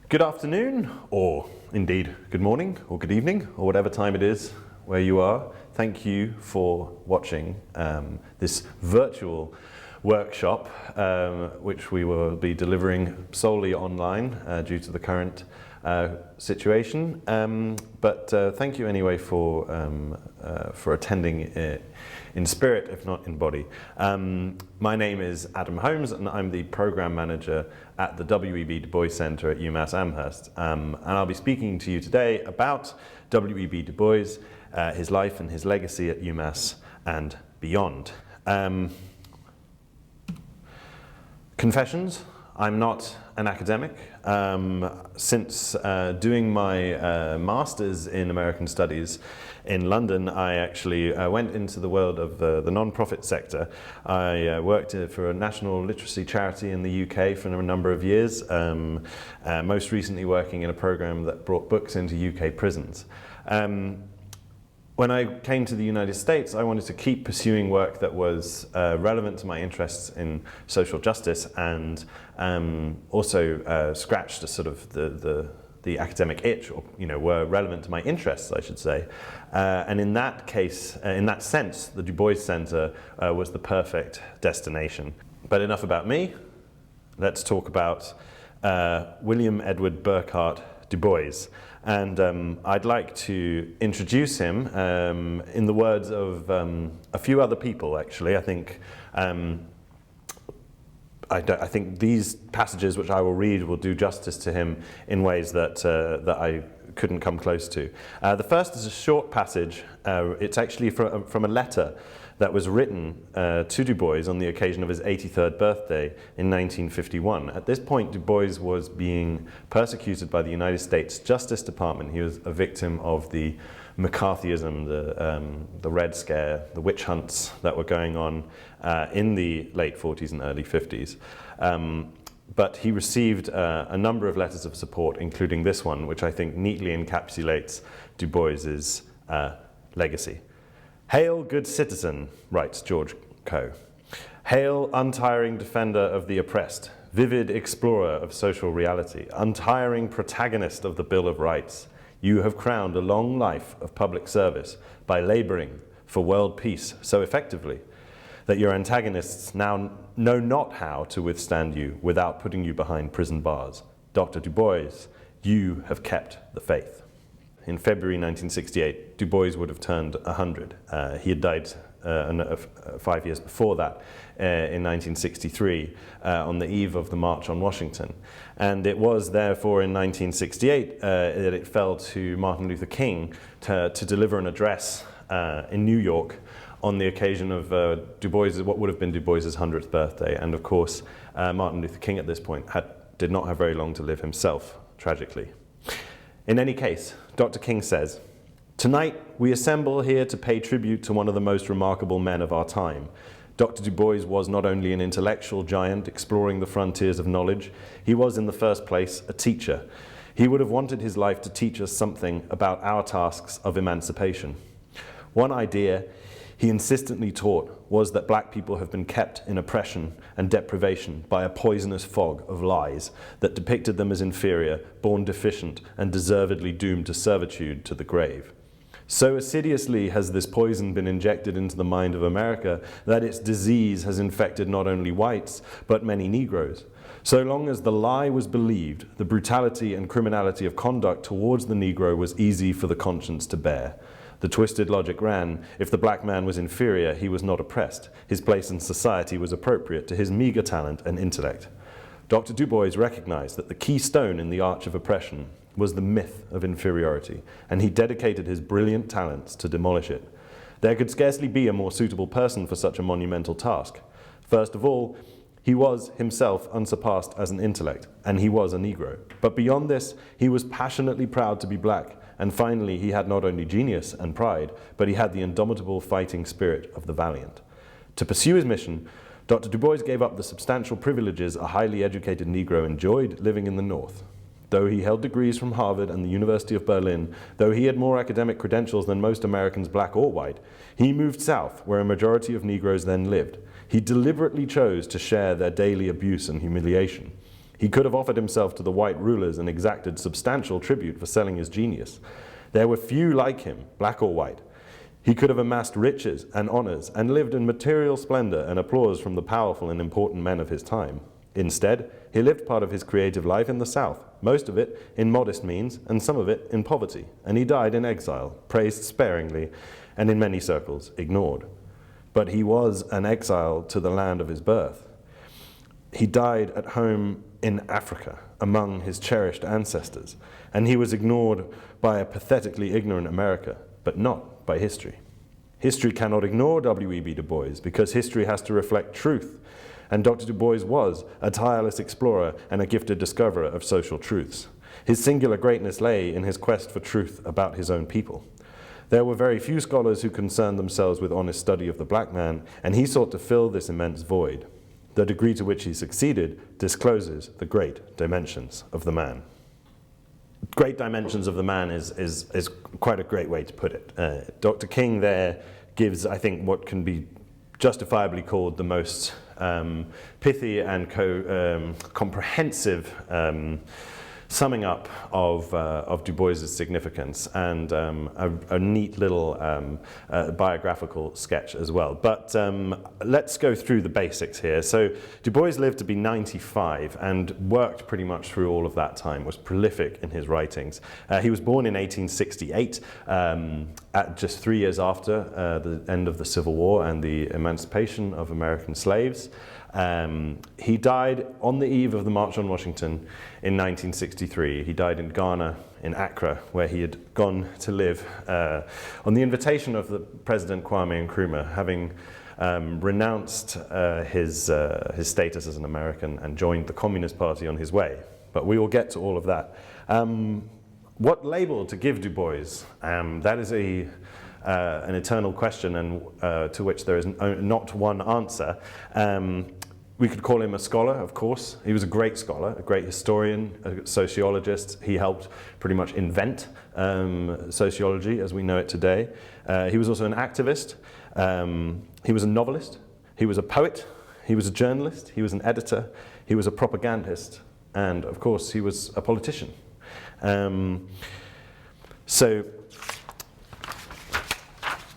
Good afternoon, or indeed good morning, or good evening, or whatever time it is where you are. Thank you for watching this virtual workshop, which we will be delivering solely online due to the current situation. But thank you anyway for attending in spirit, if not in body. My name is Adam Holmes, and I'm the program manager at the W.E.B. Du Bois Center at UMass Amherst. And I'll be speaking to you today about W.E.B. Du Bois, his life and his legacy at UMass and beyond. Confessions: I'm not an academic. Since doing my master's in American Studies in London, I actually went into the world of the non-profit sector. I worked for a national literacy charity in the UK for a number of years, most recently working in a program that brought books into UK prisons. When I came to the United States, I wanted to keep pursuing work that was relevant to my interests in social justice and also scratched a sort of the academic itch, or were relevant to my interests, I should say. And in that case, in that sense, the Du Bois Center was the perfect destination. But enough about me. Let's talk about William Edward Burghardt Du Bois. And I'd like to introduce him in the words of a few other people, actually. I think these passages, which I will read, will do justice to him in ways that I couldn't come close to. The first is a short passage. It's actually from a letter that was written to Du Bois on the occasion of his 83rd birthday in 1951. At this point, Du Bois was being persecuted by the United States Justice Department. He was a victim of the McCarthyism, the Red Scare, the witch hunts that were going on in the late 40s and early 50s. But he received a number of letters of support, including this one, which I think neatly encapsulates Du Bois's legacy. "Hail, good citizen," writes George Coe. "Hail, untiring defender of the oppressed, vivid explorer of social reality, untiring protagonist of the Bill of Rights. You have crowned a long life of public service by laboring for world peace so effectively that your antagonists now know not how to withstand you without putting you behind prison bars. Dr. Du Bois, you have kept the faith." In February 1968, Du Bois would have turned 100. He had died 5 years before that, in 1963, on the eve of the March on Washington. And it was therefore in 1968 that it fell to Martin Luther King to deliver an address in New York on the occasion of Du Bois, what would have been Du Bois's 100th birthday. And of course, Martin Luther King at this point did not have very long to live himself, tragically. In any case, Dr. King says, "Tonight we assemble here to pay tribute to one of the most remarkable men of our time. Dr. Du Bois was not only an intellectual giant exploring the frontiers of knowledge, he was in the first place a teacher. He would have wanted his life to teach us something about our tasks of emancipation. One idea he insistently taught was that black people have been kept in oppression and deprivation by a poisonous fog of lies that depicted them as inferior, born deficient, and deservedly doomed to servitude to the grave. So assiduously has this poison been injected into the mind of America that its disease has infected not only whites, but many Negroes. So long as the lie was believed, the brutality and criminality of conduct towards the Negro was easy for the conscience to bear. The twisted logic ran, if the black man was inferior, he was not oppressed. His place in society was appropriate to his meager talent and intellect. Dr. Du Bois recognized that the key stone in the arch of oppression was the myth of inferiority, and he dedicated his brilliant talents to demolish it. There could scarcely be a more suitable person for such a monumental task. First of all, he was himself unsurpassed as an intellect, and he was a Negro. But beyond this, he was passionately proud to be black. And finally, he had not only genius and pride, but he had the indomitable fighting spirit of the valiant. To pursue his mission, Dr. Du Bois gave up the substantial privileges a highly educated Negro enjoyed living in the North. Though he held degrees from Harvard and the University of Berlin, though he had more academic credentials than most Americans, black or white, he moved south, where a majority of Negroes then lived. He deliberately chose to share their daily abuse and humiliation. He could have offered himself to the white rulers and exacted substantial tribute for selling his genius. There were few like him, black or white. He could have amassed riches and honors and lived in material splendor and applause from the powerful and important men of his time. Instead, he lived part of his creative life in the South, most of it in modest means and some of it in poverty, and he died in exile, praised sparingly, and in many circles ignored. But he was an exile to the land of his birth. He died at home in Africa, among his cherished ancestors, and he was ignored by a pathetically ignorant America, but not by history. History cannot ignore W.E.B. Du Bois because history has to reflect truth, and Dr. Du Bois was a tireless explorer and a gifted discoverer of social truths. His singular greatness lay in his quest for truth about his own people. There were very few scholars who concerned themselves with honest study of the black man, and he sought to fill this immense void. The degree to which he succeeded discloses the great dimensions of the man. Great dimensions of the man is quite a great way to put it. Dr. King there gives, I think, what can be justifiably called the most pithy and comprehensive summing up of Du Bois's significance, and a neat little biographical sketch as well. But let's go through the basics here. So Du Bois lived to be 95 and worked pretty much through all of that time, was prolific in his writings. He was born in 1868, at just 3 years after the end of the Civil War and the emancipation of American slaves. He died on the eve of the March on Washington in 1963. He died in Ghana, in Accra, where he had gone to live on the invitation of the President Kwame Nkrumah, having renounced his status as an American and joined the Communist Party on his way. But we will get to all of that. What label to give Du Bois? That is an eternal question, and to which there is not one answer. We could call him a scholar, of course. He was a great scholar, a great historian, a sociologist. He helped pretty much invent sociology as we know it today. He was also an activist. He was a novelist. He was a poet. He was a journalist. He was an editor. He was a propagandist. And, of course, he was a politician. So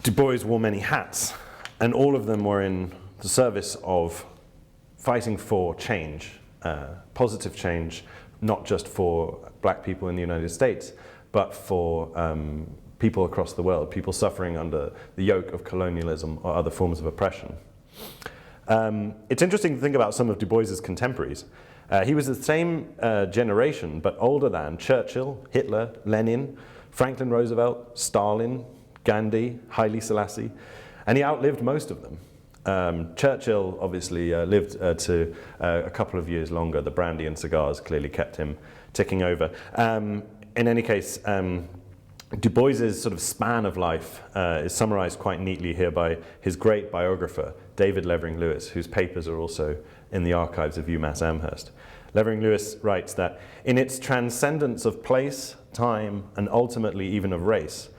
Du Bois wore many hats, and all of them were in the service of fighting for change, positive change, not just for black people in the United States, but for people across the world, people suffering under the yoke of colonialism or other forms of oppression. It's interesting to think about some of Du Bois's contemporaries. He was the same generation, but older than Churchill, Hitler, Lenin, Franklin Roosevelt, Stalin, Gandhi, Haile Selassie, and he outlived most of them. Churchill obviously lived to a couple of years longer. The brandy and cigars clearly kept him ticking over. In any case, Du Bois's sort of span of life is summarized quite neatly here by his great biographer, David Levering Lewis, whose papers are also in the archives of UMass Amherst. Levering Lewis writes that, in its transcendence of place, time, and ultimately even of race,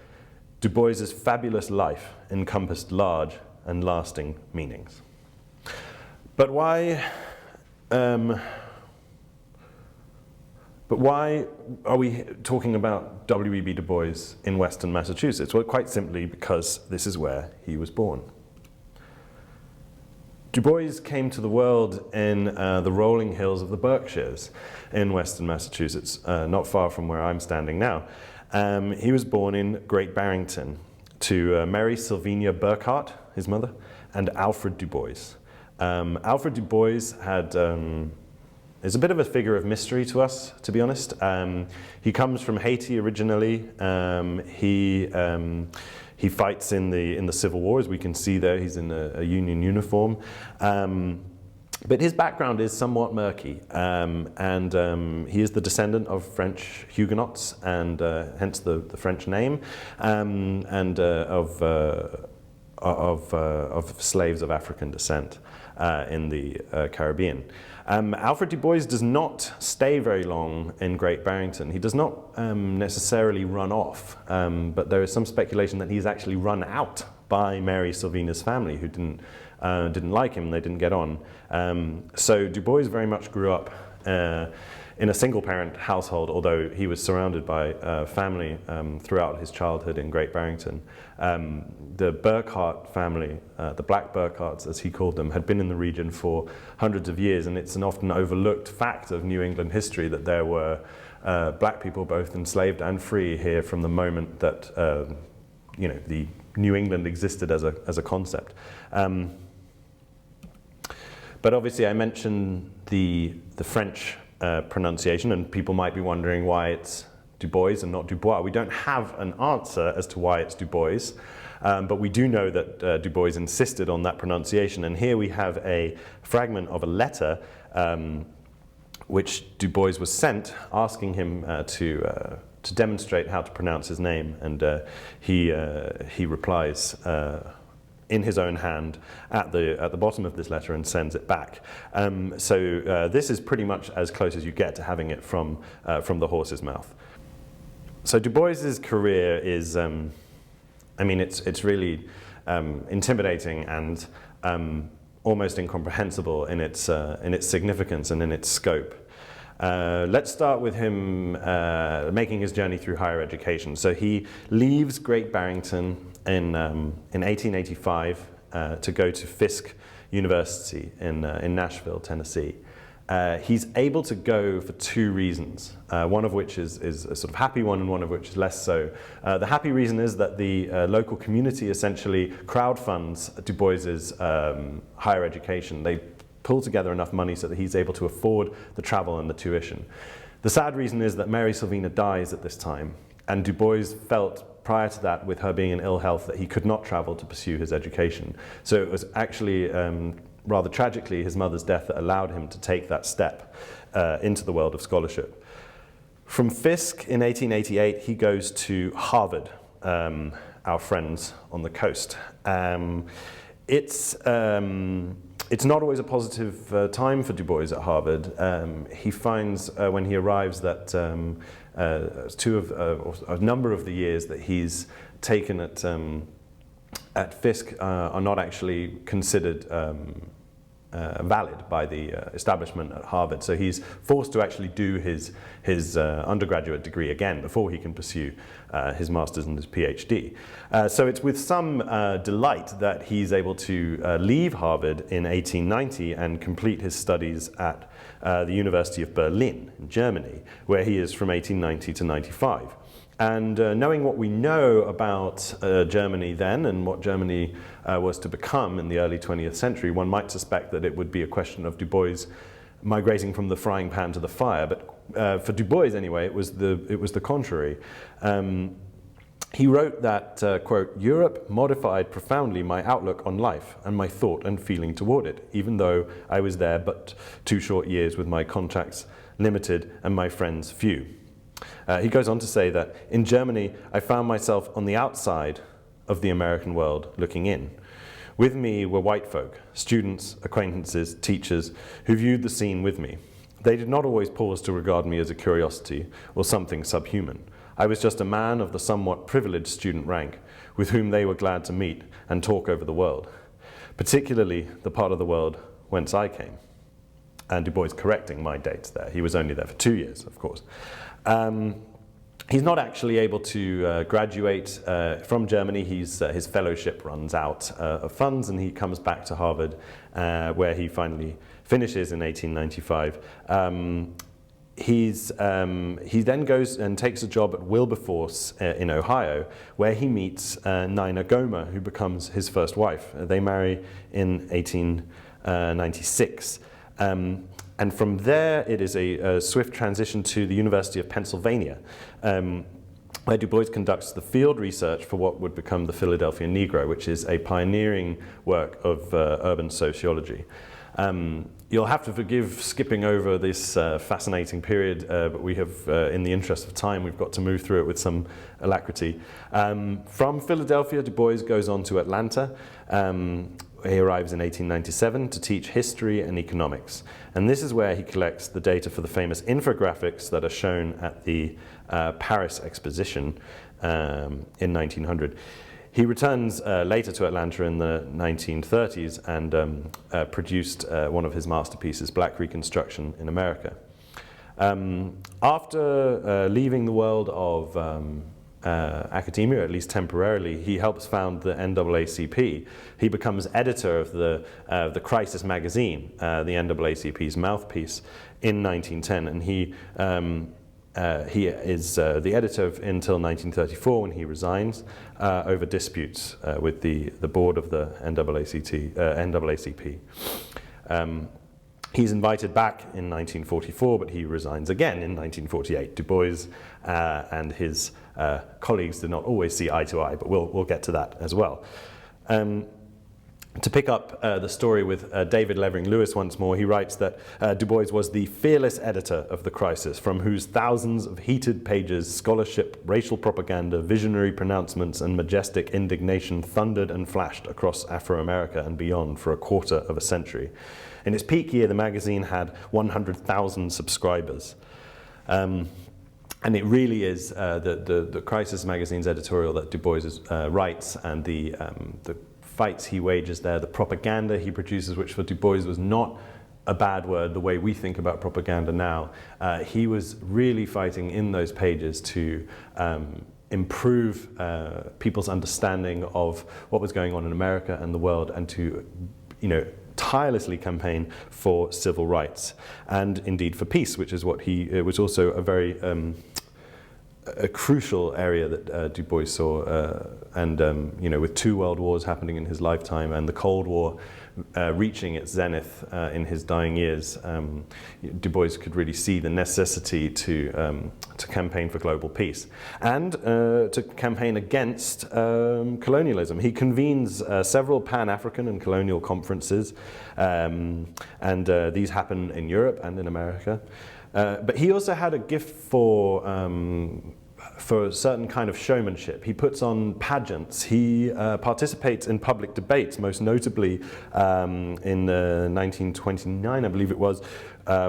Du Bois's fabulous life encompassed large and lasting meanings. But why are we talking about W.E.B. Du Bois in Western Massachusetts? Well, quite simply because this is where he was born. Du Bois came to the world in the rolling hills of the Berkshires in Western Massachusetts, not far from where I'm standing now. He was born in Great Barrington to Mary Sylvania Burkhart, his mother, and Alfred Du Bois. Alfred Du Bois is a bit of a figure of mystery to us, to be honest. He comes from Haiti originally. He fights in the Civil War, as we can see there. He's in a Union uniform. But his background is somewhat murky, and he is the descendant of French Huguenots, and hence the French name, and of slaves of African descent in the Caribbean. Alfred Du Bois does not stay very long in Great Barrington. He does not necessarily run off, but there is some speculation that he's actually run out by Mary Sylvina's family, who didn't didn't like him, they didn't get on. So Du Bois very much grew up in a single-parent household, although he was surrounded by family throughout his childhood in Great Barrington. The Burckhardt family, the Black Burckharts as he called them, had been in the region for hundreds of years, and it's an often overlooked fact of New England history that there were black people both enslaved and free here from the moment that the New England existed as a concept. But obviously I mentioned the French pronunciation, and people might be wondering why it's Du Bois and not Du Bois. We don't have an answer as to why it's Du Bois, but we do know that Du Bois insisted on that pronunciation, and here we have a fragment of a letter which Du Bois was sent asking him to demonstrate how to pronounce his name, and he replies in his own hand at the bottom of this letter and sends it back. So this is pretty much as close as you get to having it from the horse's mouth. So Du Bois's career is, it's really intimidating and almost incomprehensible in its significance and in its scope. Let's start with him making his journey through higher education. So he leaves Great Barrington in 1885 to go to Fisk University in Nashville, Tennessee. He's able to go for two reasons, one of which is a sort of happy one and one of which is less so. The happy reason is that the local community essentially crowdfunds Du Bois's higher education. They pull together enough money so that he's able to afford the travel and the tuition. The sad reason is that Mary Sylvina dies at this time, and Du Bois felt prior to that, with her being in ill health, that he could not travel to pursue his education. So it was actually, rather tragically, his mother's death that allowed him to take that step into the world of scholarship. From Fisk in 1888, he goes to Harvard, our friends on the coast. It's not always a positive time for Du Bois at Harvard. He finds when he arrives that a number of the years that he's taken at Fisk are not actually considered valid by the establishment at Harvard. So he's forced to actually do his undergraduate degree again before he can pursue his master's and his PhD. So it's with some delight that he's able to leave Harvard in 1890 and complete his studies at the University of Berlin in Germany, where he is from 1890 to 95. And knowing what we know about Germany then and what Germany was to become in the early 20th century, one might suspect that it would be a question of Du Bois migrating from the frying pan to the fire. But for Du Bois, anyway, it was the contrary. He wrote that, quote, "Europe modified profoundly my outlook on life and my thought and feeling toward it, even though I was there but 2 short years with my contacts limited and my friends few." He goes on to say that, "In Germany, I found myself on the outside of the American world looking in. With me were white folk, students, acquaintances, teachers, who viewed the scene with me. They did not always pause to regard me as a curiosity or something subhuman. I was just a man of the somewhat privileged student rank, with whom they were glad to meet and talk over the world, particularly the part of the world whence I came." And Du Bois correcting my dates there. He was only there for 2 years, of course. He's not actually able to graduate from Germany. His fellowship runs out of funds, and he comes back to Harvard, where he finally finishes in 1895. He then goes and takes a job at Wilberforce in Ohio, where he meets Nina Gomer, who becomes his first wife. They marry in 1896. And from there, it is a swift transition to the University of Pennsylvania, where Du Bois conducts the field research for what would become the Philadelphia Negro, which is a pioneering work of urban sociology. You'll have to forgive skipping over this fascinating period, but we have, in the interest of time, we've got to move through it with some alacrity. From Philadelphia, Du Bois goes on to Atlanta. He arrives in 1897 to teach history and economics. And this is where he collects the data for the famous infographics that are shown at the Paris Exposition in 1900. He returns later to Atlanta in the 1930s and produced one of his masterpieces, Black Reconstruction in America. After leaving the world of academia, at least temporarily, he helps found the NAACP. He becomes editor of the Crisis magazine, the NAACP's mouthpiece, in 1910, and he is the editor until 1934 when he resigns over disputes with the board of the NAACP. He's invited back in 1944, but he resigns again in 1948. Du Bois and his colleagues did not always see eye to eye, but we'll get to that as well. To pick up the story with David Levering Lewis once more, he writes that Du Bois was the fearless editor of the Crisis, from whose thousands of heated pages scholarship, racial propaganda, visionary pronouncements, and majestic indignation thundered and flashed across Afro-America and beyond for a quarter of a century. In its peak year, the magazine had 100,000 subscribers. And it really is the Crisis magazine's editorial that Du Bois writes, and the fights he wages there, the propaganda he produces, which for Du Bois was not a bad word the way we think about propaganda now. He was really fighting in those pages to improve people's understanding of what was going on in America and the world, and to, tirelessly campaign for civil rights and indeed for peace, which is what it was also a very a crucial area that Du Bois saw, with 2 world wars happening in his lifetime and the Cold War reaching its zenith in his dying years, Du Bois could really see the necessity to campaign for global peace and to campaign against colonialism. He convenes several Pan-African and colonial conferences, and these happen in Europe and in America. But he also had a gift for a certain kind of showmanship. He puts on pageants. He participates in public debates, most notably in 1929, I believe it was,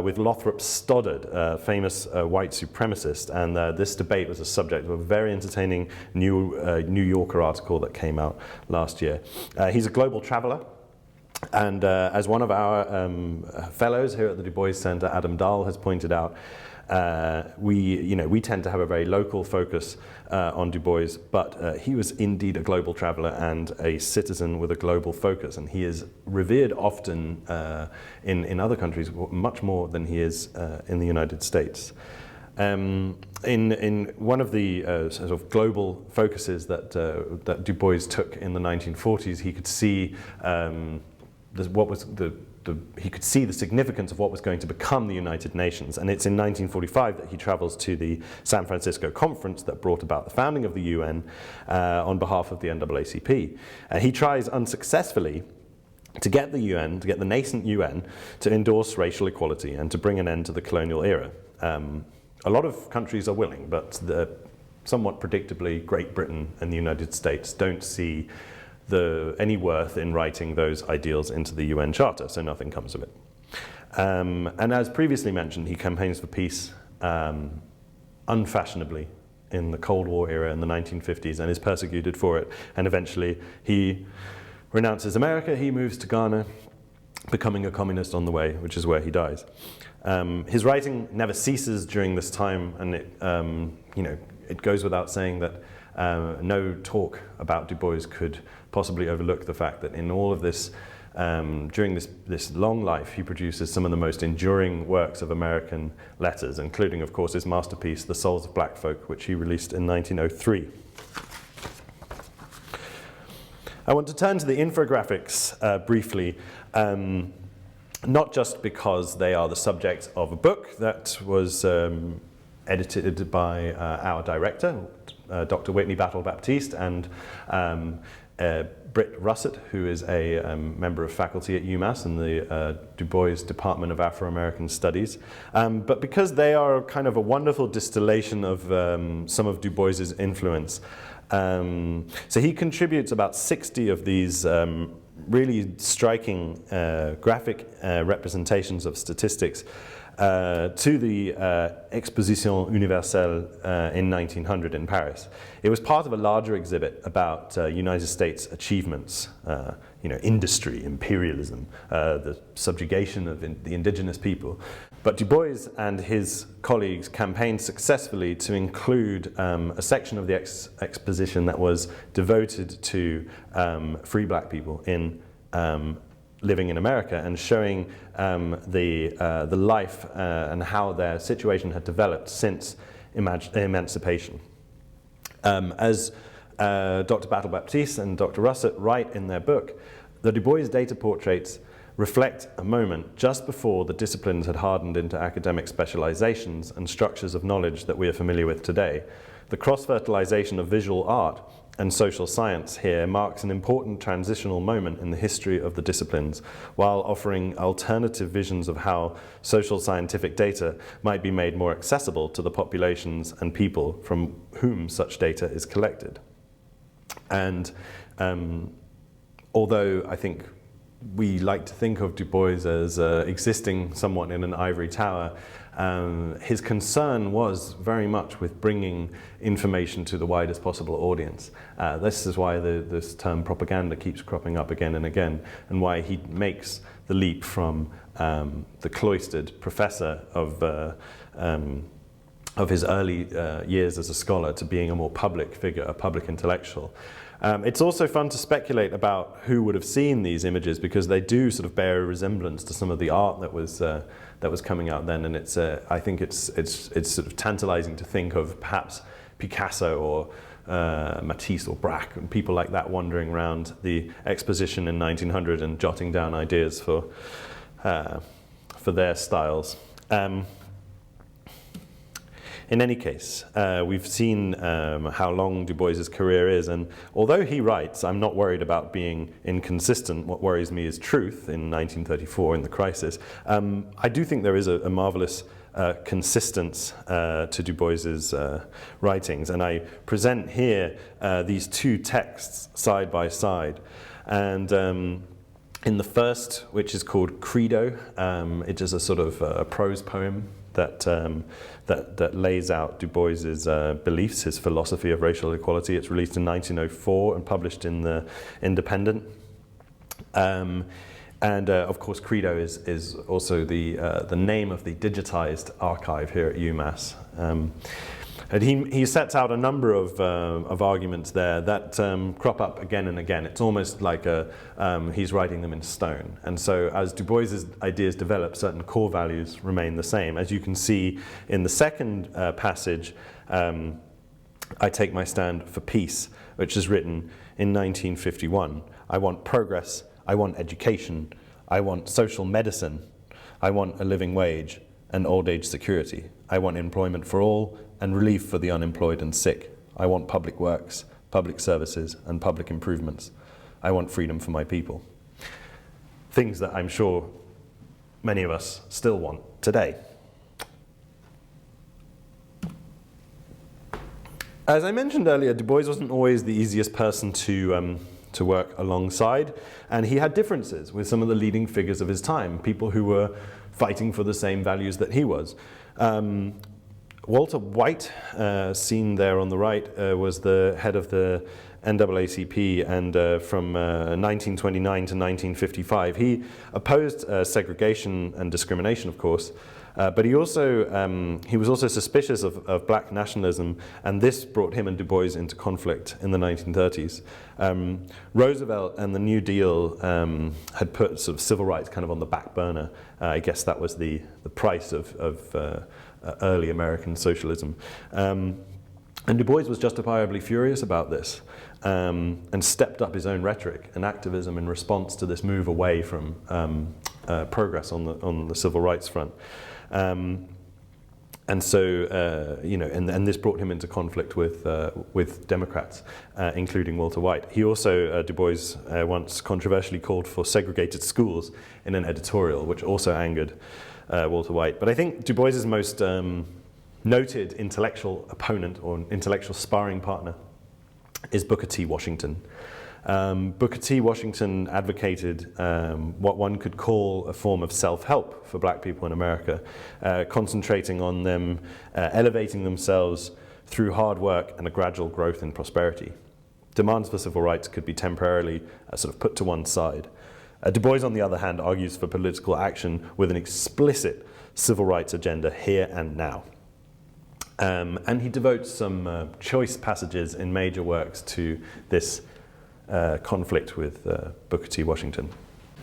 with Lothrop Stoddard, a famous white supremacist. And this debate was a subject of a very entertaining New Yorker article that came out last year. He's a global traveler. And as one of our fellows here at the Du Bois Center, Adam Dahl, has pointed out, we tend to have a very local focus on Du Bois, but he was indeed a global traveler and a citizen with a global focus, and he is revered often in other countries, much more than he is in the United States. In one of the sort of global focuses that Du Bois took in the 1940s, he could see he could see the significance of what was going to become the United Nations. And it's in 1945 that he travels to the San Francisco conference that brought about the founding of the UN on behalf of the NAACP. He tries unsuccessfully to get the UN, to get the nascent UN, to endorse racial equality and to bring an end to the colonial era. A lot of countries are willing, but somewhat predictably, Great Britain and the United States don't see any worth in writing those ideals into the UN Charter, so nothing comes of it. And as previously mentioned, he campaigns for peace unfashionably in the Cold War era in the 1950s and is persecuted for it. And eventually he renounces America, he moves to Ghana, becoming a communist on the way, which is where he dies. His writing never ceases during this time, and it goes without saying that no talk about Du Bois could possibly overlook the fact that in all of this, during this long life, he produces some of the most enduring works of American letters, including, of course, his masterpiece, The Souls of Black Folk, which he released in 1903. I want to turn to the infographics briefly, not just because they are the subject of a book that was edited by our director, Dr. Whitney Battle-Baptiste, and Britt Russett, who is a member of faculty at UMass in the Du Bois Department of Afro-American Studies, but because they are kind of a wonderful distillation of some of Du Bois's influence. So he contributes about 60 of these really striking graphic representations of statistics to the Exposition Universelle in 1900 in Paris. It was part of a larger exhibit about United States achievements, industry, imperialism, the subjugation of the indigenous people. But Du Bois and his colleagues campaigned successfully to include a section of the exposition that was devoted to free black people in living in America, and showing the life and how their situation had developed since emancipation. As Dr. Battle-Baptiste and Dr. Russett write in their book, the Du Bois data portraits reflect a moment just before the disciplines had hardened into academic specializations and structures of knowledge that we are familiar with today. The cross-fertilization of visual art and social science here marks an important transitional moment in the history of the disciplines, while offering alternative visions of how social scientific data might be made more accessible to the populations and people from whom such data is collected. And although I think we like to think of Du Bois as existing somewhat in an ivory tower, his concern was very much with bringing information to the widest possible audience. This is why this term propaganda keeps cropping up again and again, and why he makes the leap from the cloistered professor of his early years as a scholar to being a more public figure, a public intellectual. It's also fun to speculate about who would have seen these images, because they do sort of bear a resemblance to some of the art that was coming out then, and I think it's sort of tantalizing to think of perhaps Picasso or Matisse or Braque and people like that wandering around the exposition in 1900 and jotting down ideas for their styles. In any case, we've seen how long Du Bois's career is, and although he writes, "I'm not worried about being inconsistent, what worries me is truth," in 1934 in The Crisis, I do think there is a marvelous consistence to Du Bois's writings, and I present here these two texts side by side. And in the first, which is called Credo, it is a sort of a prose poem that lays out Du Bois's beliefs, his philosophy of racial equality. It's released in 1904 and published in the Independent. Of course, Credo is also the name of the digitized archive here at UMass. And he sets out a number of arguments there that crop up again and again. It's almost like he's writing them in stone. And so as Du Bois's ideas develop, certain core values remain the same. As you can see in the second passage, I take my stand for peace, which is written in 1951. I want progress, I want education, I want social medicine, I want a living wage and old age security. I want employment for all and relief for the unemployed and sick. I want public works, public services, and public improvements. I want freedom for my people. Things that I'm sure many of us still want today. As I mentioned earlier, Du Bois wasn't always the easiest person to work alongside, and he had differences with some of the leading figures of his time, people who were fighting for the same values that he was. Walter White, seen there on the right, was the head of the NAACP, and from 1929 to 1955. He opposed segregation and discrimination, of course, but he was also suspicious of black nationalism, and this brought him and Du Bois into conflict in the 1930s. Roosevelt and the New Deal had put sort of civil rights kind of on the back burner. I guess that was the price of early American socialism. And Du Bois was justifiably furious about this, and stepped up his own rhetoric and activism in response to this move away from progress on the civil rights front. And so, and this brought him into conflict with Democrats, including Walter White. He also, Du Bois, once controversially called for segregated schools in an editorial, which also angered Walter White. But I think Du Bois's most noted intellectual opponent or intellectual sparring partner is Booker T. Washington. Booker T. Washington advocated what one could call a form of self-help for black people in America, concentrating on them elevating themselves through hard work and a gradual growth in prosperity. Demands for civil rights could be temporarily sort of put to one side. Du Bois, on the other hand, argues for political action with an explicit civil rights agenda here and now. And he devotes some choice passages in major works to this conflict with Booker T. Washington.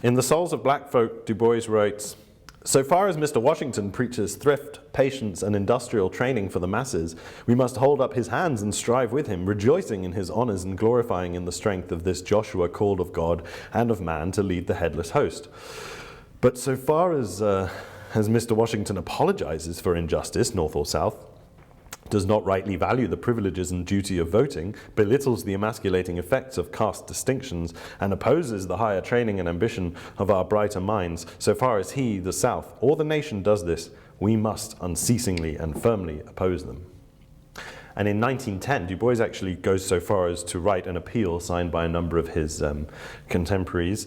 In The Souls of Black Folk, Du Bois writes, "So far as Mr. Washington preaches thrift, patience, and industrial training for the masses, we must hold up his hands and strive with him, rejoicing in his honors and glorifying in the strength of this Joshua called of God and of man to lead the headless host. But so far as Mr. Washington apologizes for injustice, North or South, does not rightly value the privileges and duty of voting, belittles the emasculating effects of caste distinctions, and opposes the higher training and ambition of our brighter minds, so far as he, the South, or the nation does this, we must unceasingly and firmly oppose them." And in 1910, Du Bois actually goes so far as to write an appeal signed by a number of his contemporaries,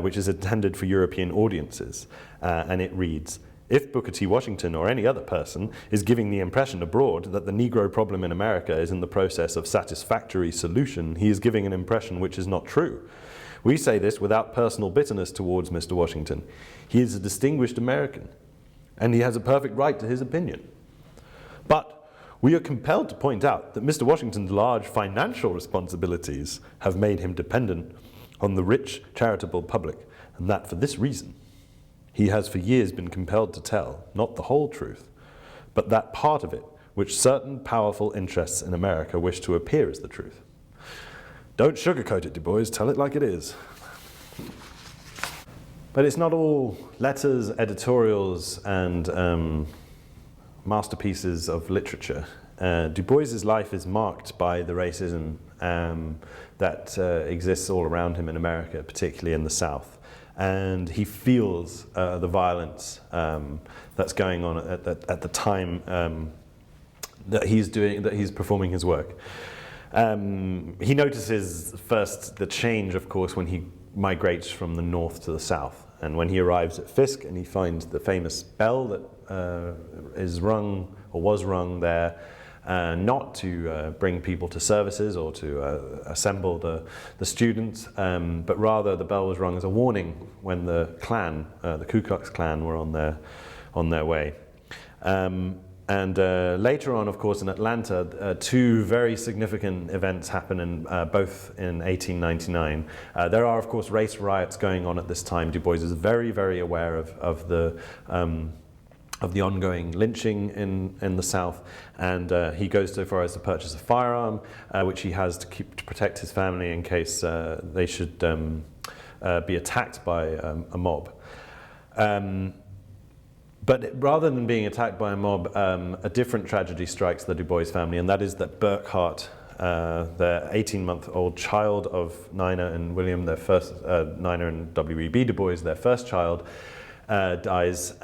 which is intended for European audiences, and it reads, "If Booker T. Washington or any other person is giving the impression abroad that the Negro problem in America is in the process of satisfactory solution, he is giving an impression which is not true. We say this without personal bitterness towards Mr. Washington. He is a distinguished American, and he has a perfect right to his opinion. But we are compelled to point out that Mr. Washington's large financial responsibilities have made him dependent on the rich charitable public, and that for this reason, he has for years been compelled to tell, not the whole truth, but that part of it which certain powerful interests in America wish to appear as the truth. Don't sugarcoat it, Du Bois, tell it like it is." But it's not all letters, editorials, and masterpieces of literature. Du Bois's life is marked by the racism that exists all around him in America, particularly in the South. And he feels the violence that's going on at the time that he's performing his work. He notices first the change, of course, when he migrates from the north to the south, and when he arrives at Fisk and he finds the famous bell that is rung or was rung there. Not to bring people to services or to assemble the students, but rather the bell was rung as a warning when the Klan, the Ku Klux Klan, were on their way. And later on, of course, in Atlanta, two very significant events happen both in 1899. There are, of course, race riots going on at this time. Du Bois is very, very aware of the ongoing lynching in the South, and he goes so far as to purchase a firearm, which he has to protect his family in case they should be attacked by a mob. But rather than being attacked by a mob, a different tragedy strikes the Du Bois family, and that is that Burkhart, their 18-month-old child of Nina and William, their first, Nina and W.E.B. Du Bois, their first child, dies,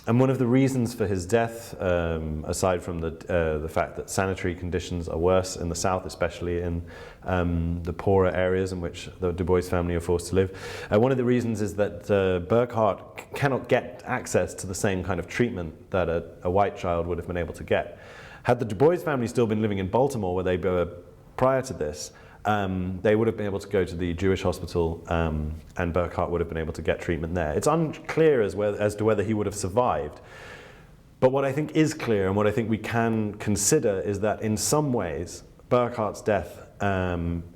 and one of the reasons for his death, aside from the fact that sanitary conditions are worse in the South, especially in the poorer areas in which the Du Bois family are forced to live, one of the reasons is that Burkhart cannot get access to the same kind of treatment that a white child would have been able to get. Had the Du Bois family still been living in Baltimore, where they were prior to this, they would have been able to go to the Jewish hospital, and Burkhart would have been able to get treatment there. It's unclear as to whether he would have survived. But what I think is clear, and what I think we can consider, is that in some ways, Burkhart's death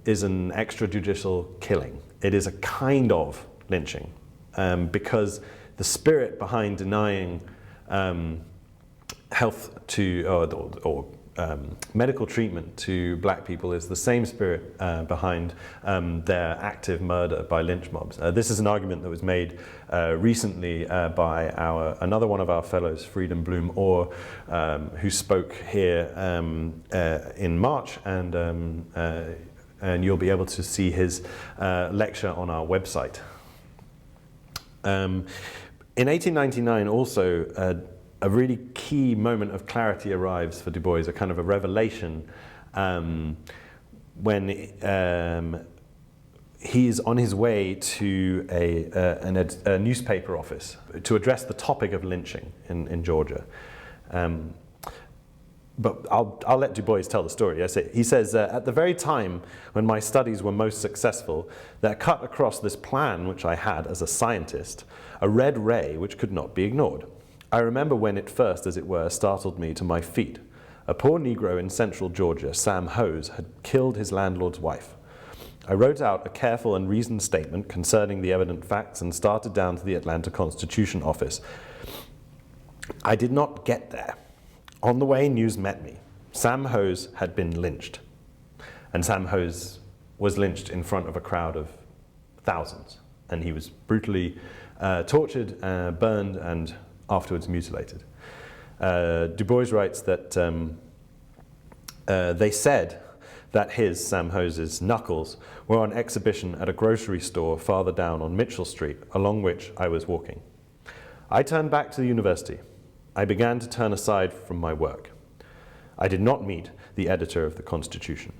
is an extrajudicial killing. It is a kind of lynching, because the spirit behind denying health to, or medical treatment to black people is the same spirit behind their active murder by lynch mobs. This is an argument that was made recently by another one of our fellows, Freedom Bloom Orr, who spoke here in March, and you'll be able to see his lecture on our website. In 1899 also, a really key moment of clarity arrives for Du Bois, a kind of a revelation, when he's on his way to a newspaper office to address the topic of lynching in Georgia. But I'll let Du Bois tell the story. He says, at the very time when my studies were most successful, there cut across this plan which I had as a scientist, a red ray which could not be ignored. I remember when it first, as it were, startled me to my feet. A poor Negro in central Georgia, Sam Hose, had killed his landlord's wife. I wrote out a careful and reasoned statement concerning the evident facts and started down to the Atlanta Constitution office. I did not get there. On the way, news met me. Sam Hose had been lynched. And Sam Hose was lynched in front of a crowd of thousands. And he was brutally tortured, burned, and afterwards mutilated. Du Bois writes that they said that Sam Hose's knuckles were on exhibition at a grocery store farther down on Mitchell Street, along which I was walking. I turned back to the university. I began to turn aside from my work. I did not meet the editor of the Constitution.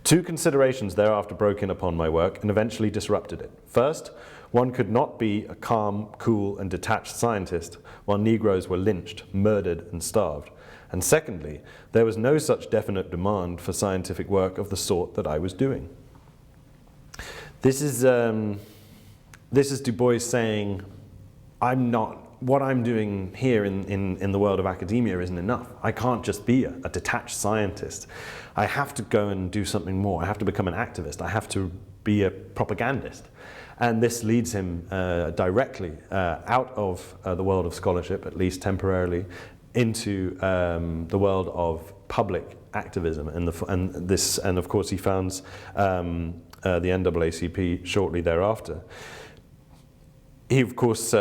Two considerations thereafter broke in upon my work and eventually disrupted it. First, one could not be a calm, cool, and detached scientist while Negroes were lynched, murdered, and starved. And secondly, there was no such definite demand for scientific work of the sort that I was doing. This is Du Bois saying, what I'm doing here in the world of academia isn't enough. I can't just be a detached scientist. I have to go and do something more. I have to become an activist. I have to be a propagandist. And this leads him directly out of the world of scholarship, at least temporarily, into the world of public activism. And of course he founds the NAACP shortly thereafter. He, of course,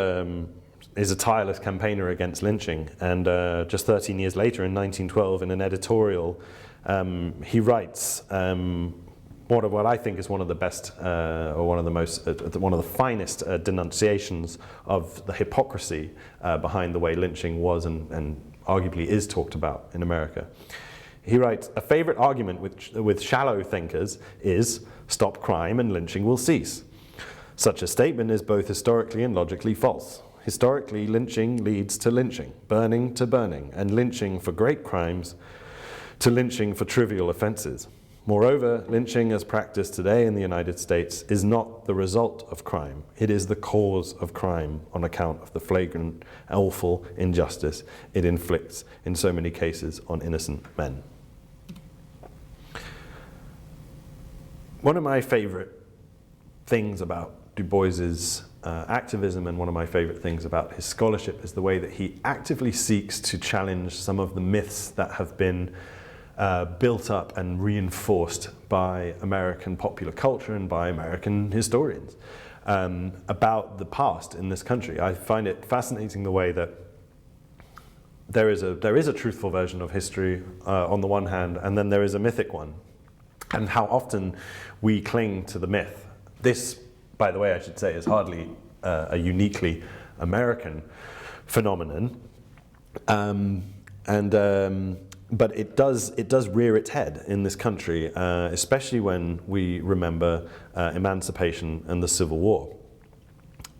is a tireless campaigner against lynching, and just 13 years later, in 1912, in an editorial, he writes what I think is one of the best, or one of the finest denunciations of the hypocrisy behind the way lynching was and arguably is talked about in America. He writes, "A favorite argument with shallow thinkers is, stop crime and lynching will cease. Such a statement is both historically and logically false. Historically, lynching leads to lynching, burning to burning, and lynching for great crimes to lynching for trivial offenses. Moreover, lynching as practiced today in the United States is not the result of crime. It is the cause of crime on account of the flagrant, awful injustice it inflicts in so many cases on innocent men." One of my favorite things about Du Bois's activism, and one of my favorite things about his scholarship, is the way that he actively seeks to challenge some of the myths that have been built up and reinforced by American popular culture and by American historians about the past in this country. I find it fascinating the way that there is a truthful version of history on the one hand, and then there is a mythic one, and how often we cling to the myth. This, by the way, I should say, is hardly a uniquely American phenomenon, but it does rear its head in this country, especially when we remember emancipation and the Civil War.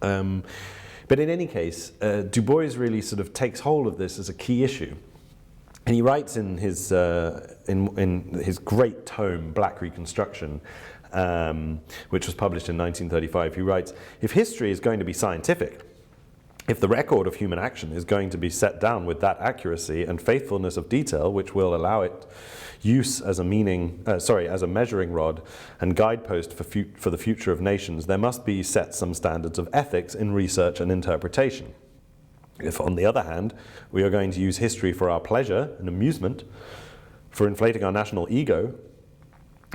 But in any case, Du Bois really sort of takes hold of this as a key issue. And he writes in his great tome, Black Reconstruction, which was published in 1935, he writes, "If history is going to be scientific, if the record of human action is going to be set down with that accuracy and faithfulness of detail which will allow it use as a measuring rod and guidepost for the future of nations, there must be set some standards of ethics in research and interpretation. If, on the other hand, we are going to use history for our pleasure and amusement, for inflating our national ego,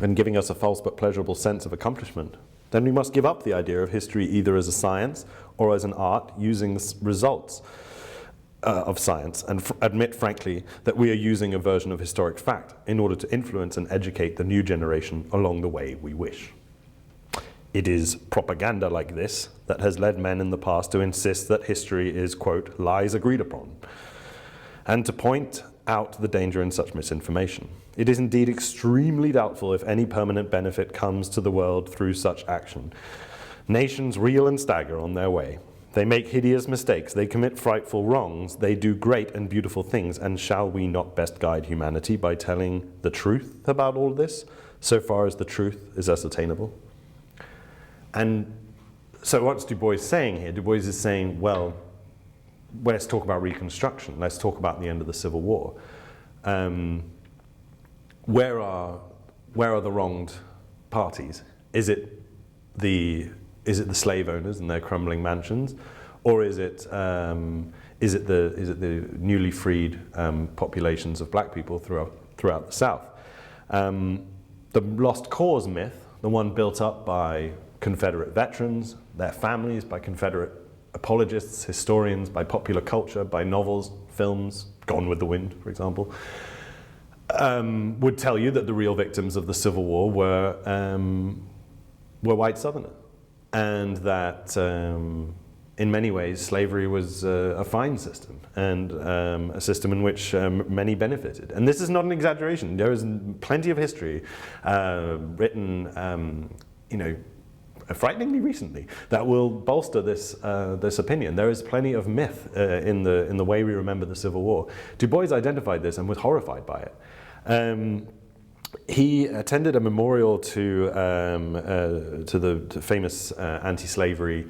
and giving us a false but pleasurable sense of accomplishment, then we must give up the idea of history either as a science or as an art using the results of science, and admit frankly that we are using a version of historic fact in order to influence and educate the new generation along the way we wish. It is propaganda like this that has led men in the past to insist that history is, quote, lies agreed upon. and to point out the danger in such misinformation. It is indeed extremely doubtful if any permanent benefit comes to the world through such action. Nations reel and stagger on their way. They make hideous mistakes, they commit frightful wrongs, they do great and beautiful things, and shall we not best guide humanity by telling the truth about all this, so far as the truth is ascertainable? And so what's Du Bois saying here? Du Bois is saying, well, let's talk about Reconstruction, let's talk about the end of the Civil War. Where are the wronged parties? Is it the slave owners and their crumbling mansions, or is it the newly freed populations of black people throughout the South? The lost cause myth, the one built up by Confederate veterans, their families, by Confederate apologists, historians, by popular culture, by novels, films, Gone with the Wind, for example, would tell you that the real victims of the Civil War were white Southerners. And that in many ways slavery was a fine system and a system in which many benefited. And this is not an exaggeration. There is plenty of history written, frighteningly recently that will bolster this opinion. There is plenty of myth in the way we remember the Civil War. Du Bois identified this and was horrified by it. He attended a memorial to the famous anti-slavery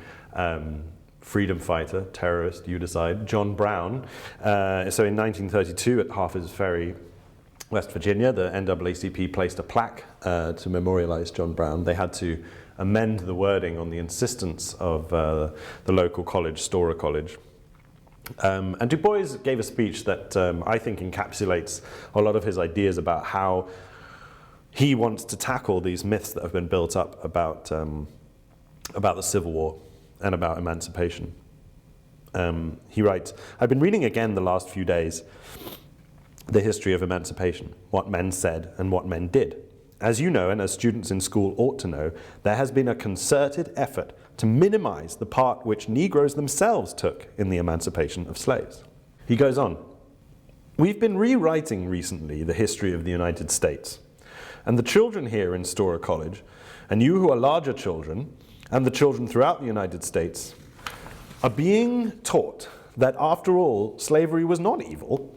freedom fighter, terrorist, you decide, John Brown. So in 1932 at Harper's Ferry, West Virginia, the NAACP placed a plaque to memorialize John Brown. They had to amend the wording on the insistence of the local college, Storer College. And Du Bois gave a speech that I think encapsulates a lot of his ideas about how he wants to tackle these myths that have been built up about the Civil War and about emancipation. He writes, "I've been reading again the last few days the history of emancipation, what men said and what men did. As you know, and as students in school ought to know, there has been a concerted effort to minimize the part which Negroes themselves took in the emancipation of slaves." He goes on, "We've been rewriting recently the history of the United States. And the children here in Storer College, and you who are larger children, and the children throughout the United States, are being taught that after all, slavery was not evil,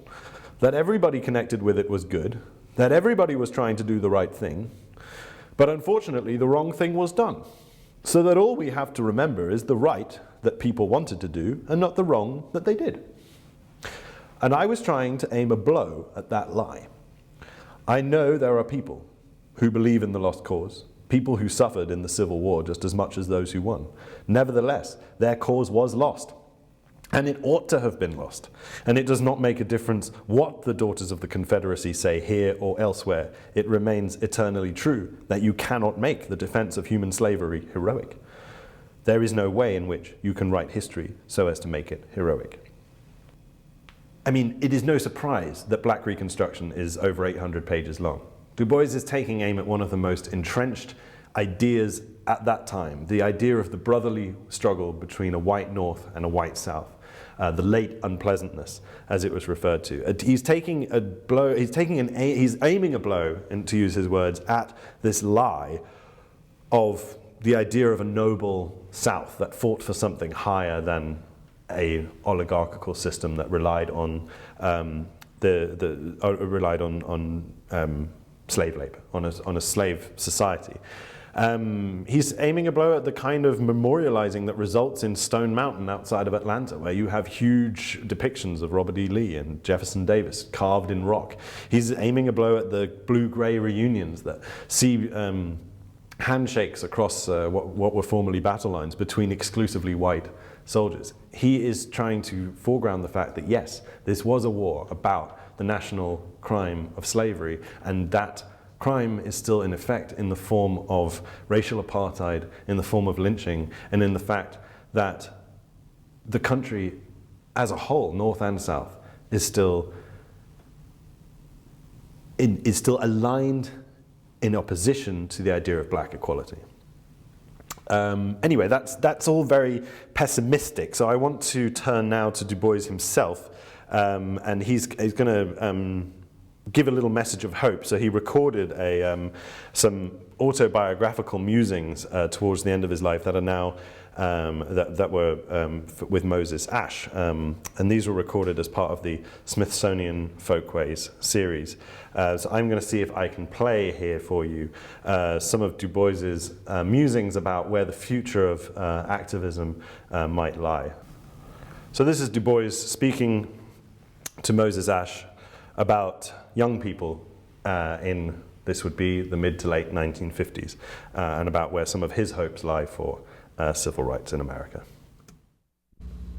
that everybody connected with it was good, that everybody was trying to do the right thing, but unfortunately the wrong thing was done. So that all we have to remember is the right that people wanted to do, and not the wrong that they did. And I was trying to aim a blow at that lie. I know there are people who believe in the lost cause, people who suffered in the Civil War just as much as those who won. Nevertheless, their cause was lost, and it ought to have been lost. And it does not make a difference what the Daughters of the Confederacy say here or elsewhere. It remains eternally true that you cannot make the defense of human slavery heroic. There is no way in which you can write history so as to make it heroic." I mean, it is no surprise that Black Reconstruction is over 800 pages long. Du Bois is taking aim at one of the most entrenched ideas at that time, the idea of the brotherly struggle between a white North and a white South, the late unpleasantness, as it was referred to. He's taking a blow. He's aiming a blow, and to use his words, at this lie of the idea of a noble South that fought for something higher than a oligarchical system that relied on slave labor, on a slave society. He's aiming a blow at the kind of memorializing that results in Stone Mountain outside of Atlanta, where you have huge depictions of Robert E. Lee and Jefferson Davis carved in rock. He's aiming a blow at the blue-gray reunions that see handshakes across what were formerly battle lines between exclusively white soldiers. He is trying to foreground the fact that, yes, this was a war about the national crime of slavery, and that crime is still in effect in the form of racial apartheid, in the form of lynching, and in the fact that the country as a whole, North and South, is still aligned in opposition to the idea of black equality. Anyway, that's all very pessimistic, so I want to turn now to Du Bois himself and he's going to give a little message of hope. So he recorded some autobiographical musings towards the end of his life that are now that were with Moses Ashe, and these were recorded as part of the Smithsonian Folkways series. So I'm going to see if I can play here for you some of Du Bois's musings about where the future of activism might lie. So this is Du Bois speaking to Moses Ashe about young people in, this would be the mid to late 1950s, and about where some of his hopes lie for civil rights in America.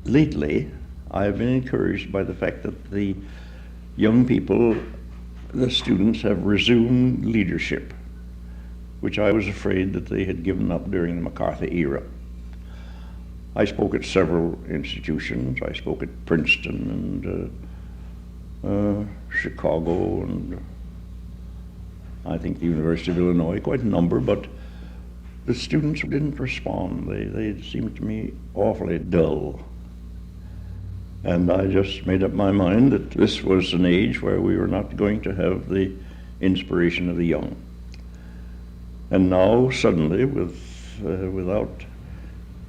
Lately, I have been encouraged by the fact that the young people, the students, have resumed leadership, which I was afraid that they had given up during the McCarthy era. I spoke at several institutions. I spoke at Princeton and Chicago, and I think the University of Illinois, quite a number, but the students didn't respond. They seemed to me awfully dull. And I just made up my mind that this was an age where we were not going to have the inspiration of the young. And now, suddenly, without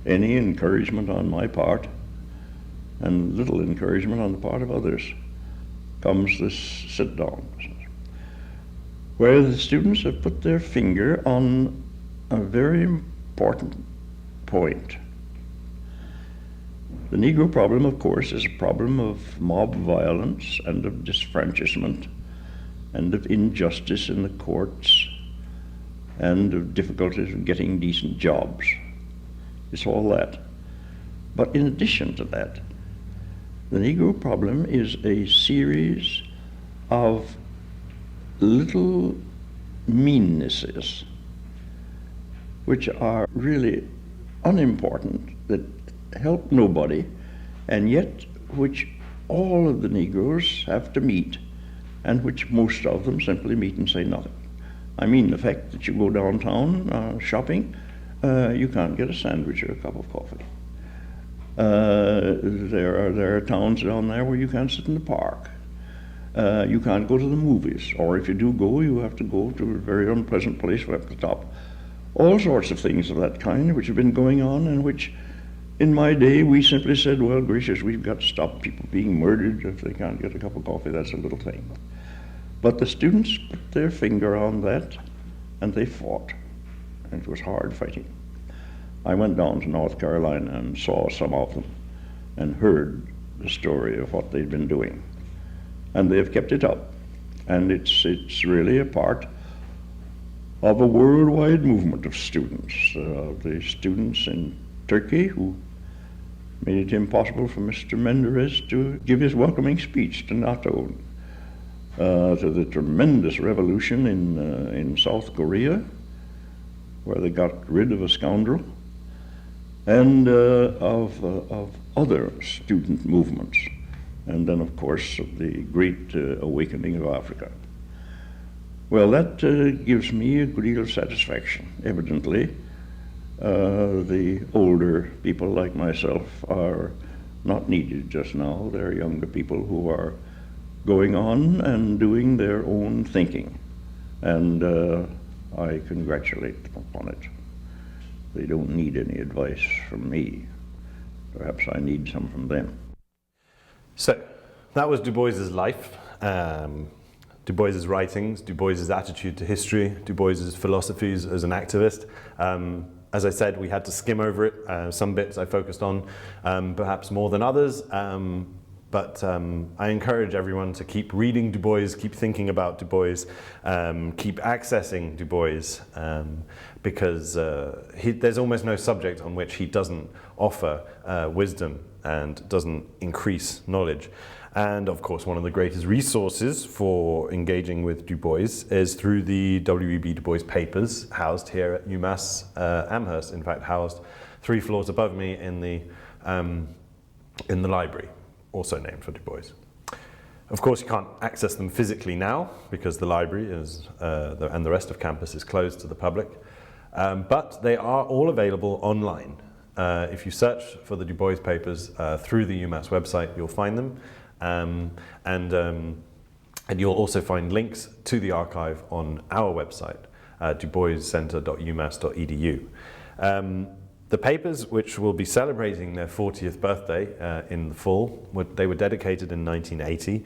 any encouragement on my part, and little encouragement on the part of others, comes this sit-down, where the students have put their finger on a very important point. The Negro problem, of course, is a problem of mob violence and of disfranchisement and of injustice in the courts and of difficulties of getting decent jobs. It's all that. But in addition to that, the Negro problem is a series of little meannesses which are really unimportant, that help nobody, and yet which all of the Negroes have to meet, and which most of them simply meet and say nothing. I mean the fact that you go downtown shopping, you can't get a sandwich or a cup of coffee. There are towns down there where you can't sit in the park. You can't go to the movies, or if you do go, you have to go to a very unpleasant place up at the top. All sorts of things of that kind which have been going on, and which in my day we simply said, well, gracious, we've got to stop people being murdered if they can't get a cup of coffee. That's a little thing. But the students put their finger on that, and they fought, and it was hard fighting. I went down to North Carolina and saw some of them and heard the story of what they'd been doing. And they've kept it up. And it's really a part of a worldwide movement of students. The students in Turkey who made it impossible for Mr. Menderes to give his welcoming speech to NATO, to the tremendous revolution in South Korea, where they got rid of a scoundrel, and of other student movements, and then of course of the great awakening of Africa. Well, that gives me a good deal of satisfaction. Evidently, the older people like myself are not needed just now. There are younger people who are going on and doing their own thinking, and I congratulate them upon it. They don't need any advice from me. Perhaps I need some from them. So, that was Du Bois's life. Du Bois's writings, Du Bois's attitude to history, Du Bois's philosophies as an activist. As I said, we had to skim over it. Some bits I focused on, perhaps more than others. But I encourage everyone to keep reading Du Bois, keep thinking about Du Bois, keep accessing Du Bois, because there's almost no subject on which he doesn't offer wisdom and doesn't increase knowledge. And of course, one of the greatest resources for engaging with Du Bois is through the W.E.B. Du Bois papers housed here at UMass Amherst, in fact housed 3 floors above me in the library, also named for Du Bois. Of course, you can't access them physically now because the library is, and the rest of campus is closed to the public, but they are all available online. If you search for the Du Bois papers through the UMass website, you'll find them. And you'll also find links to the archive on our website, duboiscenter.umass.edu. The papers, which will be celebrating their 40th birthday in the fall, they were dedicated in 1980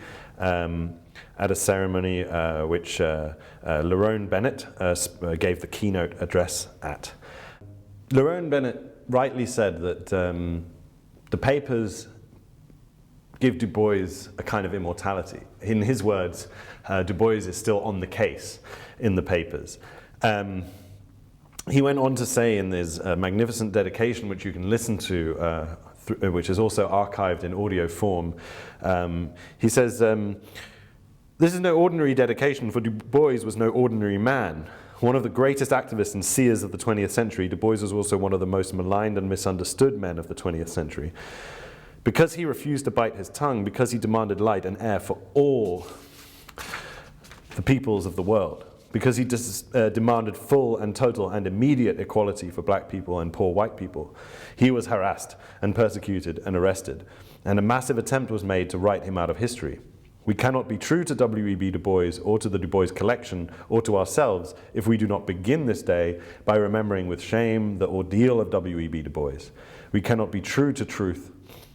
at a ceremony which Lerone Bennett gave the keynote address at. Lerone Bennett rightly said that the papers give Du Bois a kind of immortality. In his words, Du Bois is still on the case in the papers. He went on to say in his magnificent dedication, which you can listen to, which is also archived in audio form, he says, "This is no ordinary dedication, for Du Bois was no ordinary man. One of the greatest activists and seers of the 20th century, Du Bois was also one of the most maligned and misunderstood men of the 20th century. Because he refused to bite his tongue, because he demanded light and air for all the peoples of the world, because he demanded full and total and immediate equality for black people and poor white people, he was harassed and persecuted and arrested, and a massive attempt was made to write him out of history. We cannot be true to W.E.B. Du Bois or to the Du Bois collection or to ourselves if we do not begin this day by remembering with shame the ordeal of W.E.B. Du Bois. We cannot be true to truth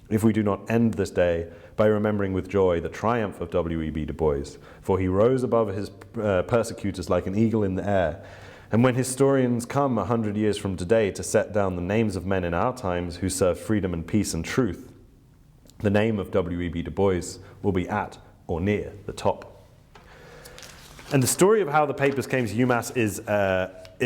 if we do not end this day by remembering with joy the triumph of W.E.B. Du Bois, for he rose above his persecutors like an eagle in the air. And when historians come 100 years from today to set down the names of men in our times who served freedom and peace and truth, the name of W.E.B. Du Bois will be at or near the top." And the story of how the papers came to UMass is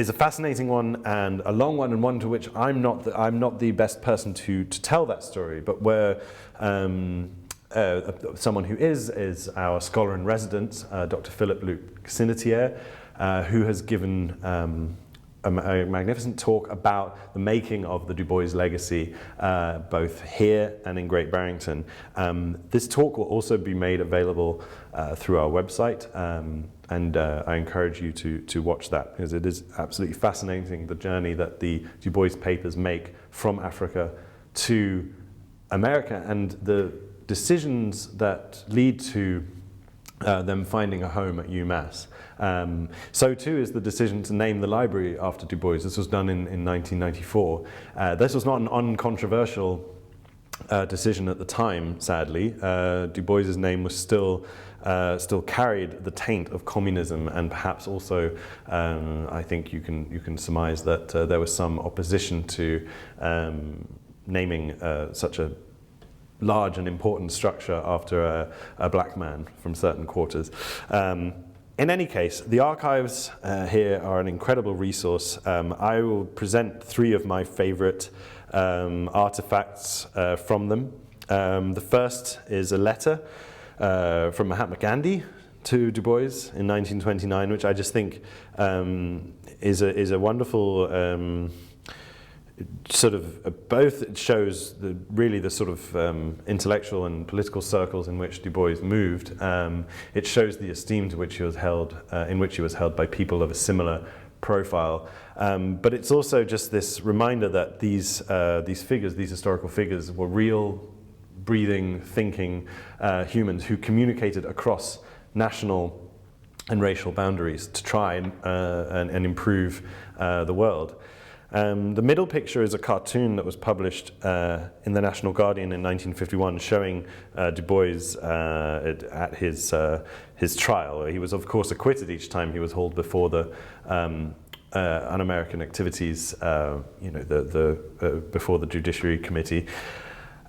a fascinating one and a long one, and one to which I'm not the best person to tell that story, but where someone who is our scholar in residence, Dr. Philip Luc Sinitier, who has given a magnificent talk about the making of the Du Bois legacy, both here and in Great Barrington. This talk will also be made available through our website, and I encourage you to watch that, because it is absolutely fascinating, the journey that the Du Bois papers make from Africa to America, and the decisions that lead to them finding a home at UMass. So too is the decision to name the library after Du Bois. This was done in 1994. This was not an uncontroversial decision at the time, sadly. Du Bois's name was still carried the taint of communism, and perhaps also I think you can surmise that there was some opposition to naming such a large and important structure after a black man from certain quarters. In any case, the archives here are an incredible resource. I will present 3 of my favorite artifacts from them. The first is a letter from Mahatma Gandhi to Du Bois in 1929, which I just think is a wonderful sort of both. It shows really the sort of intellectual and political circles in which Du Bois moved. It shows the esteem to which he was held, in which he was held by people of a similar profile. But it's also just this reminder that these figures, these historical figures, were real, breathing, thinking humans who communicated across national and racial boundaries to try and improve the world. The middle picture is a cartoon that was published in the National Guardian in 1951, showing Du Bois at his trial. He was, of course, acquitted each time he was hauled before the Un-American Activities, before the Judiciary Committee.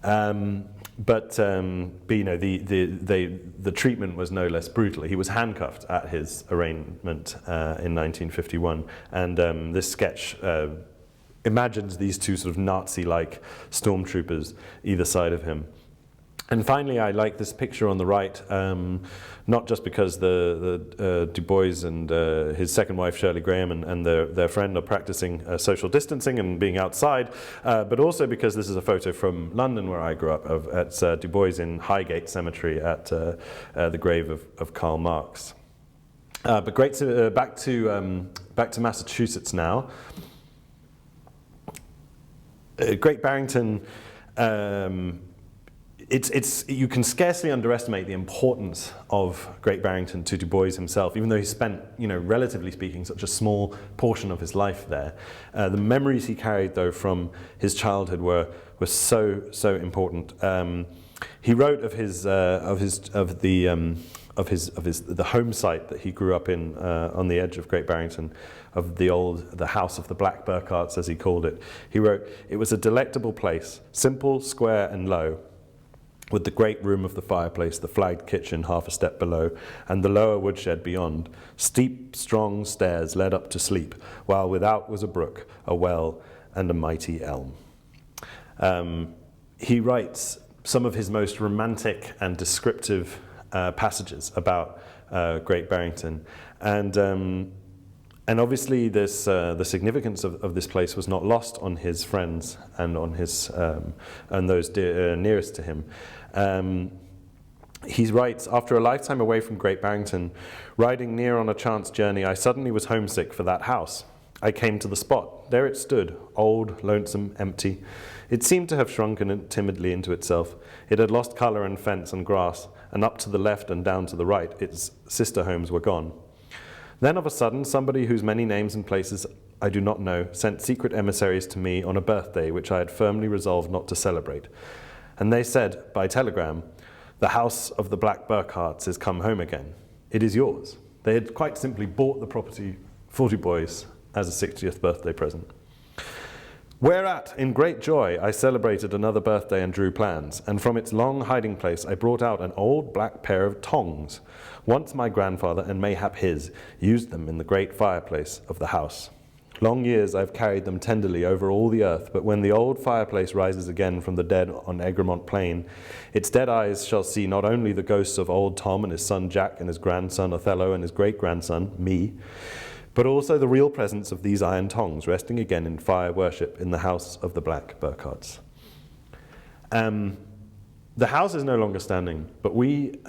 But the treatment was no less brutal. He was handcuffed at his arraignment in 1951, and this sketch imagines these 2 sort of Nazi-like stormtroopers either side of him. And finally, I like this picture on the right, not just because the Du Bois and his second wife, Shirley Graham, and their friend are practicing social distancing and being outside, but also because this is a photo from London, where I grew up, at Du Bois in Highgate Cemetery at the grave of Karl Marx. But great to back to Massachusetts now. Great Barrington you can scarcely underestimate the importance of Great Barrington to Du Bois himself, even though he spent, relatively speaking, such a small portion of his life there. The memories he carried, though, from his childhood were so important. He wrote of the home site that he grew up in on the edge of Great Barrington, of the house of the Black Burkharts, as he called it. He wrote, "It was a delectable place, simple, square, and low, with the great room of the fireplace, the flagged kitchen half a step below, and the lower woodshed beyond. Steep, strong stairs led up to sleep, while without was a brook, a well, and a mighty elm." He writes some of his most romantic and descriptive passages about Great Barrington, and obviously this the significance of this place was not lost on his friends and on his and those nearest to him. He writes, "After a lifetime away from Great Barrington, riding near on a chance journey, I suddenly was homesick for that house. I came to the spot. There it stood, old, lonesome, empty. It seemed to have shrunken timidly into itself. It had lost colour and fence and grass, and up to the left and down to the right, its sister homes were gone. Then of a sudden, somebody whose many names and places I do not know sent secret emissaries to me on a birthday which I had firmly resolved not to celebrate. And they said, by telegram, 'The house of the Black Burkharts is come home again. It is yours.' They had quite simply bought the property for Du Bois as a 60th birthday present. Whereat, in great joy, I celebrated another birthday and drew plans, and from its long hiding place I brought out an old black pair of tongs. Once my grandfather, and mayhap his, used them in the great fireplace of the house. Long years I've carried them tenderly over all the earth, but when the old fireplace rises again from the dead on Egremont Plain, its dead eyes shall see not only the ghosts of old Tom and his son Jack and his grandson Othello and his great-grandson, me, but also the real presence of these iron tongs resting again in fire worship in the house of the Black Burkharts." The house is no longer standing, but we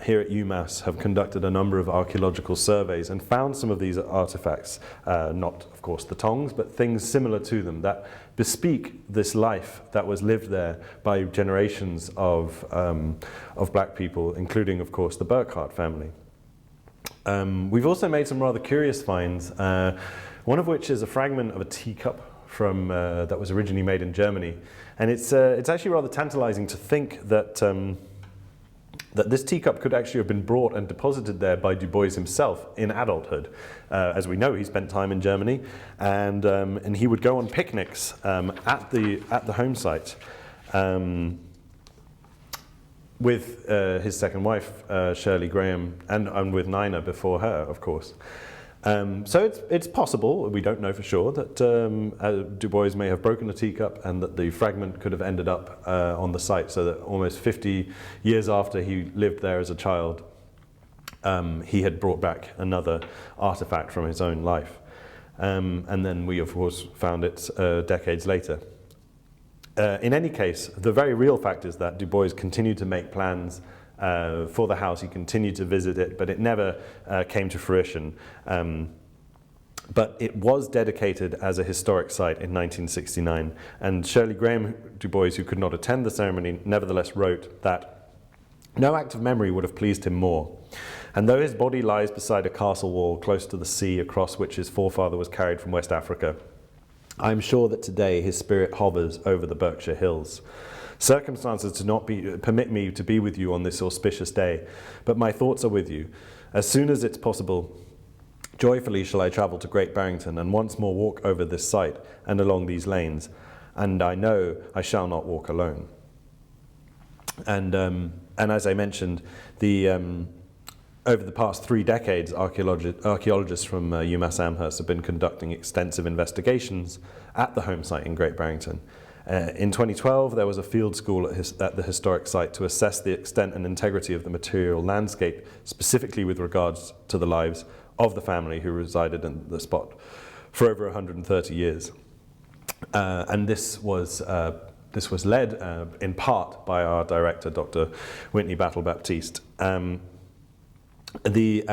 here at UMass have conducted a number of archaeological surveys and found some of these artifacts, not of course the tongs, but things similar to them that bespeak this life that was lived there by generations of black people, including of course the Burkhart family. We've also made some rather curious finds, one of which is a fragment of a teacup from that was originally made in Germany, and it's actually rather tantalizing to think that that this teacup could actually have been brought and deposited there by Du Bois himself in adulthood. As we know, he spent time in Germany, and he would go on picnics at the home site. With his second wife, Shirley Graham, and with Nina before her, of course. So it's possible, we don't know for sure, that Du Bois may have broken a teacup and that the fragment could have ended up on the site, so that almost 50 years after he lived there as a child, he had brought back another artifact from his own life. And then we, of course, found it decades later. In any case, the very real fact is that Du Bois continued to make plans for the house. He continued to visit it, but it never came to fruition. But it was dedicated as a historic site in 1969, and Shirley Graham Du Bois, who could not attend the ceremony, nevertheless wrote that no act of memory would have pleased him more. And though his body lies beside a castle wall close to the sea across which his forefather was carried from West Africa, I am sure that today his spirit hovers over the Berkshire hills. Circumstances do not permit me to be with you on this auspicious day, but my thoughts are with you. As soon as it's possible, joyfully shall I travel to Great Barrington and once more walk over this site and along these lanes, and I know I shall not walk alone. And as I mentioned, over the past 3 decades, archaeologists from UMass Amherst have been conducting extensive investigations at the home site in Great Barrington. In 2012, there was a field school at the historic site to assess the extent and integrity of the material landscape, specifically with regards to the lives of the family who resided in the spot for over 130 years. And this was led in part by our director, Dr. Whitney Battle-Baptiste. The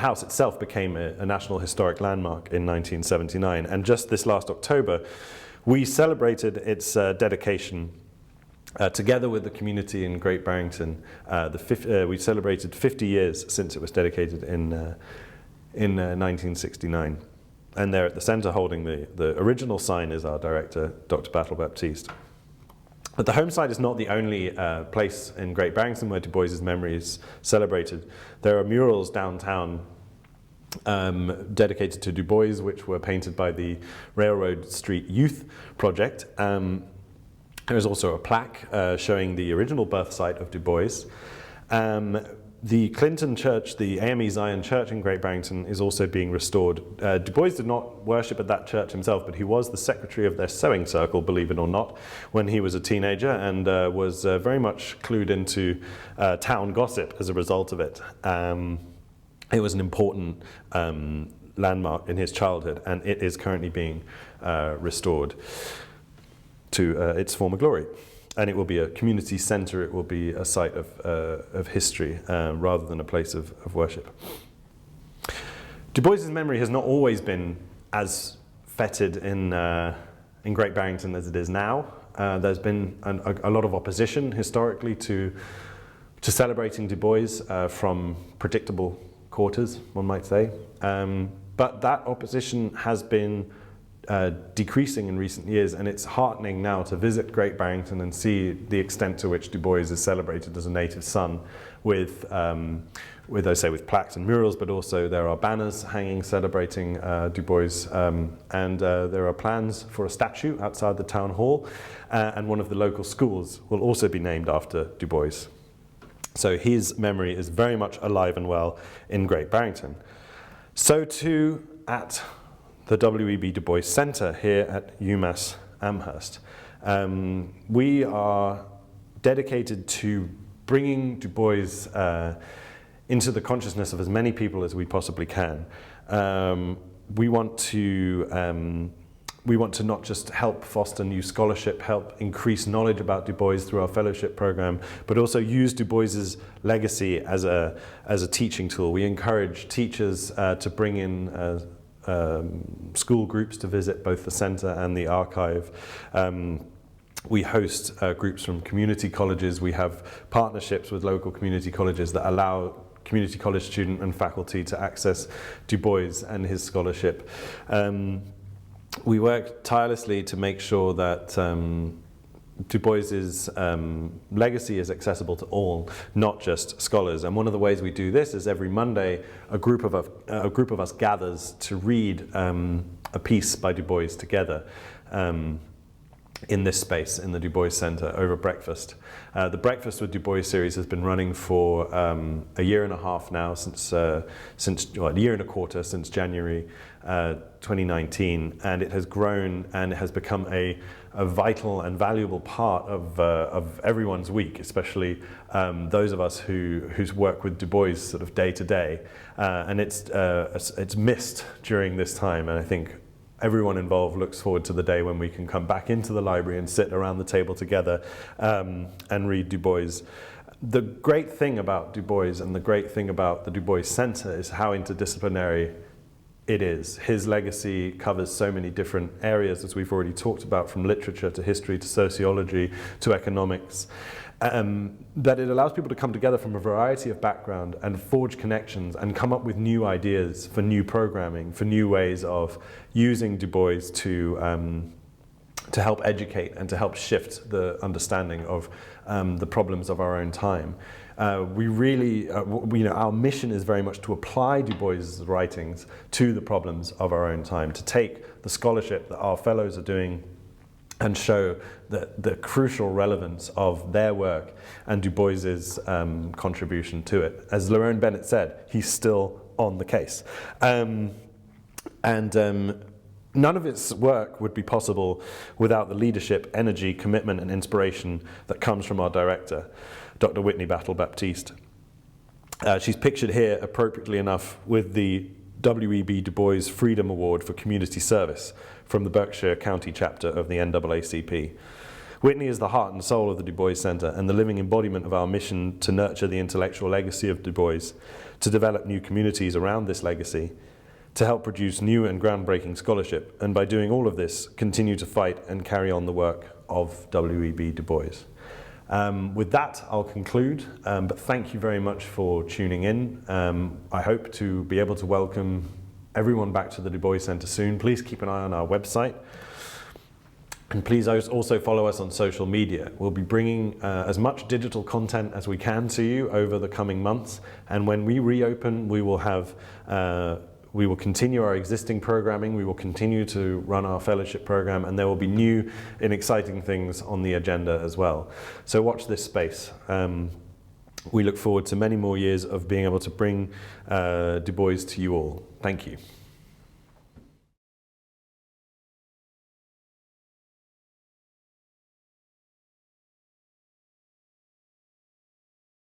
house itself became a National Historic Landmark in 1979, and just this last October we celebrated its dedication Together with the community in Great Barrington, we celebrated 50 years since it was dedicated in 1969. And there at the centre holding the original sign is our director, Dr. Battle Baptiste. But the home site is not the only place in Great Barrington where Du Bois's memory is celebrated. There are murals downtown dedicated to Du Bois, which were painted by the Railroad Street Youth Project. There is also a plaque showing the original birth site of Du Bois. The Clinton Church, the AME Zion Church in Great Barrington, is also being restored. Du Bois did not worship at that church himself, but he was the secretary of their sewing circle, believe it or not, when he was a teenager, and was very much clued into town gossip as a result of it. It was an important landmark in his childhood, and it is currently being restored to its former glory. And it will be a community centre, it will be a site of history rather than a place of worship. Du Bois's memory has not always been as feted in Great Barrington as it is now. There's been a lot of opposition historically to celebrating Du Bois from predictable quarters, one might say. But that opposition has been decreasing in recent years, and it's heartening now to visit Great Barrington and see the extent to which Du Bois is celebrated as a native son with plaques and murals, but also there are banners hanging celebrating Du Bois, and there are plans for a statue outside the town hall, and one of the local schools will also be named after Du Bois. So his memory is very much alive and well in Great Barrington. So too at the W.E.B. Du Bois Centre here at UMass Amherst. We are dedicated to bringing Du Bois into the consciousness of as many people as we possibly can. We want to not just help foster new scholarship, help increase knowledge about Du Bois through our fellowship program, but also use Du Bois's legacy as a teaching tool. We encourage teachers to bring in school groups to visit both the centre and the archive. We host groups from community colleges. We have partnerships with local community colleges that allow community college student and faculty to access Du Bois and his scholarship. We work tirelessly to make sure that Du Bois's legacy is accessible to all, not just scholars. And one of the ways we do this is every Monday, a group of us gathers to read a piece by Du Bois together in this space, in the Du Bois Centre, over breakfast. The Breakfast with Du Bois series has been running for a year and a half now, a year and a quarter, since January 2019, and it has grown and it has become a vital and valuable part of everyone's week, especially those of us whose work with Du Bois sort of day to day, and it's missed during this time, and I think everyone involved looks forward to the day when we can come back into the library and sit around the table together and read Du Bois. The great thing about Du Bois and the great thing about the Du Bois Centre is how interdisciplinary it is. His legacy covers so many different areas, as we've already talked about, from literature to history to sociology to economics, that it allows people to come together from a variety of background and forge connections and come up with new ideas for new programming, for new ways of using Du Bois to help educate and to help shift the understanding of the problems of our own time. We really, our mission is very much to apply Du Bois's writings to the problems of our own time, to take the scholarship that our fellows are doing and show the crucial relevance of their work and Du Bois's contribution to it. As Lerone Bennett said, he's still on the case. None of its work would be possible without the leadership, energy, commitment, and inspiration that comes from our director, Dr. Whitney Battle Baptiste. She's pictured here, appropriately enough, with the W.E.B. Du Bois Freedom Award for Community Service from the Berkshire County chapter of the NAACP. Whitney is the heart and soul of the Du Bois Centre and the living embodiment of our mission to nurture the intellectual legacy of Du Bois, to develop new communities around this legacy, to help produce new and groundbreaking scholarship, and by doing all of this, continue to fight and carry on the work of W.E.B. Du Bois. With that, I'll conclude, but thank you very much for tuning in. I hope to be able to welcome everyone back to the Du Bois Centre soon. Please keep an eye on our website. And please also follow us on social media. We'll be bringing as much digital content as we can to you over the coming months. And when we reopen, we will continue our existing programming. We will continue to run our fellowship program, and there will be new and exciting things on the agenda as well. So watch this space. We look forward to many more years of being able to bring Du Bois to you all. Thank you.